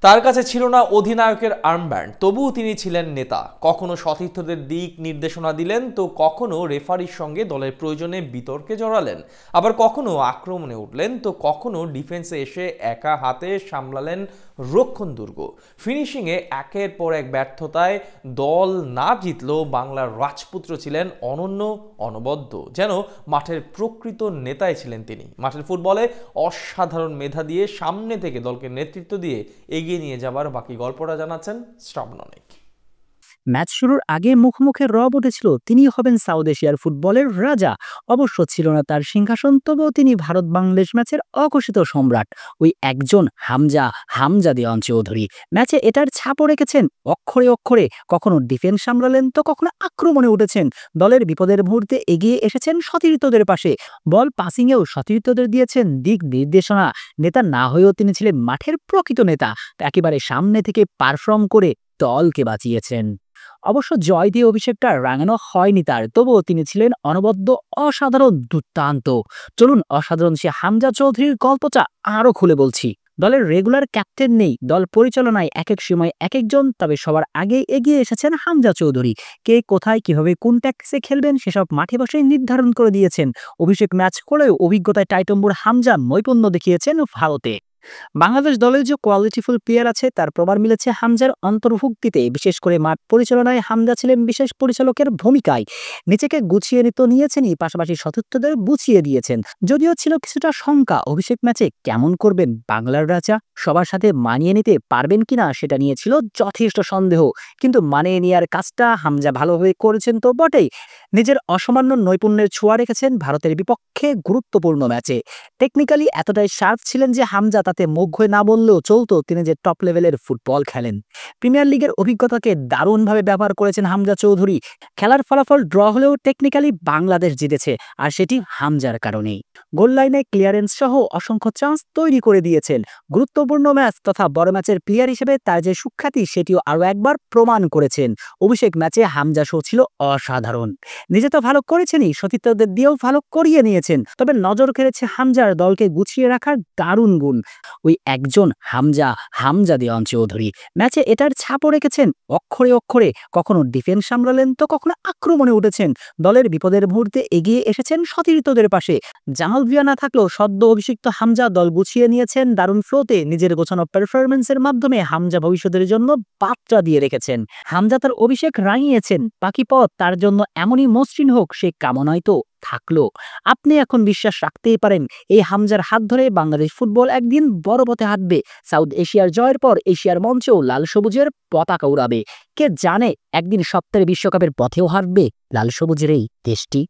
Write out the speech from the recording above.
তার কাছে ছিল না অধিনায়কের আর্মব্যান্ড, তবুও তিনি ছিলেন নেতা। কখনো সতীর্থদের দিক নির্দেশনা দিলেন, তো কখনো রেফারির সঙ্গে দলের প্রয়োজনে বিতর্কে জড়ালেন। আবার কখনো আক্রমণে উঠলেন, তো কখনো ডিফেন্সে এসে একা হাতে সামলালেন রক্ষণ দুর্গ। ফিনিশিংয়ে একের পর এক ব্যর্থতায় দল না জিতলেও বাংলার রাজপুত্র ছিলেন অনন্য, অনবদ্য। যেন মাঠের প্রকৃত নেতাই ছিলেন তিনি। মাঠের ফুটবলে অসাধারণ মেধা দিয়ে সামনে থেকে দলকে নেতৃত্ব দিয়ে এগিয়ে নিয়ে যাবার বাকি গল্পটা জানাচ্ছেন শ্রাবণ অনেক। ম্যাচ শুরুর আগে মুখে রব উঠেছিল তিনি হবেন সাউথ এশিয়ার ফুটবলের রাজা। অবশ্য ছিল না তার সিংহাসন, তবেও তিনি ভারত বাংলাদেশ ম্যাচের অঘোষিত সম্রাট। ওই একজন হামজা দেওয়ান চৌধুরী ম্যাচে এটার ছাপও রেখেছেন অক্ষরে অক্ষরে। কখনো ডিফেন্স সামলালেন, তো কখনো আক্রমণে উঠেছেন। দলের বিপদের মুহূর্তে এগিয়ে এসেছেন সতীর্থদের পাশে। বল পাসিংয়েও সতীর্থদের দিয়েছেন দিক নির্দেশনা। নেতা না হয়েও তিনি ছিলেন মাঠের প্রকৃত নেতা। একেবারে সামনে থেকে পারফর্ম করে দলকে বাঁচিয়েছেন। অবশ্য জয় দিয়ে অভিষেকটা রাঙানো হয়নি তার, তবুও তিনি ছিলেন অনবদ্য, অসাধারণ, দুর্দান্ত। চলুন অসাধারণ সে হামজা চৌধুরীর গল্পটা আরো খুলে বলছি। দলের রেগুলার ক্যাপ্টেন নেই, দল পরিচালনায় এক এক সময় এক একজন, তবে সবার আগে এগিয়ে এসেছেন হামজা চৌধুরী। কে কোথায় কিভাবে কোন ট্যাক্সে খেলবেন সেসব মাঠে বসে নির্ধারণ করে দিয়েছেন। অভিষেক ম্যাচ করেও অভিজ্ঞতায় টাইটম্বুর হামজা নৈপুণ্য দেখিয়েছেন ভারতে। বাংলাদেশ দলের যে কোয়ালিটিফুল প্লেয়ার আছে তার প্রমাণ মিলেছে হামজার অন্তর্ভুক্তিতে। বিশেষ করে মাঠ পরিচালনায় হামজা ছিলেন বিশেষ পরিচালকের ভূমিকায়। নিজেকে গুছিয়ে নিয়েছেনই, পাশাপাশি সতীর্থদের বুঝিয়ে দিয়েছেন। যদিও ছিল কিছুটা শঙ্কা অভিষেক ম্যাচে কেমন করবেন বাংলার রাজা, সবার সাথে মানিয়ে নিতে পারবেন কিনা সেটা নিয়ে ছিল যথেষ্ট সন্দেহ। কিন্তু মানিয়ে নেওয়ার কাজটা হামজা ভালোভাবে করেছেন তো বটেই। নিজের অসামান্য নৈপুণ্যের ছোঁয়া রেখেছেন ভারতের বিপক্ষে গুরুত্বপূর্ণ ম্যাচে। টেকনিক্যালি এতটাই শার্প ছিলেন যে হামজা তাতে মুখ হয়ে না বললেও চলতো তিনি যে টপ লেভেলের ফুটবল খেলেন। প্রিমিয়ার লিগের অভিজ্ঞতাকে দারুণভাবে ব্যবহার করেছেন হামজা চৌধুরী। খেলার ফলাফল ড্র হলেও টেকনিক্যালি বাংলাদেশ জিতেছে, আর সেটি হামজার কারণেই। গোল লাইনে ক্লিয়ারেন্স সহ অসংখ্য চান্স তৈরি করে দিয়েছেন। গুরুত্বপূর্ণ ম্যাচ তথা বড় ম্যাচের প্লেয়ার হিসেবে তার যে সুখ্যাতি সেটিও আরও একবার প্রমাণ করেছেন। অভিষেক ম্যাচে হামজা শো ছিল অসাধারণ। নিজে তো ভালো করেছেনই, সতীর্থদের দিয়েও ভালো করিয়ে নিয়েছেন। তবে নজর কেড়েছে হামজার দলকে গুছিয়ে রাখার দারুণ গুণ। ওই একজন হামজা দেওয়ান চৌধুরী ম্যাচে এটার ছাপও রেখেছেন অক্ষরে অক্ষরে। কখনো ডিফেন্স সামলালেন, তো কখনো আক্রমণে উঠেছেন। দলের বিপদের মুহূর্তে এগিয়ে এসেছেন সতীর্থদের পাশে। জামাল ভিয়া না থাকলেও সদ্য অভিষিক্ত হামজা দল গুছিয়ে নিয়েছেন দারুণ ফ্লোতে। নিজের গোছানো পারফরমেন্সের মাধ্যমে হামজা ভবিষ্যতের জন্য বার্তা দিয়ে রেখেছেন। হামজা তার অভিষেক রাঙিয়েছেন, বাকি পথ তার জন্য এমনই মসৃণ হোক সে কামনায় তো থাকলো। আপনি এখন বিশ্বাস রাখতেই পারেন এই হামজার হাত ধরে বাংলাদেশ ফুটবল একদিন বড় পথে হাঁটবে। সাউথ এশিয়ার জয়ের পর এশিয়ার মঞ্চেও লাল সবুজের পতাকা উড়াবে। কে জানে একদিন সপ্তাহে বিশ্বকাপের পথেও হাঁটবে লাল সবুজের এই দেশটি।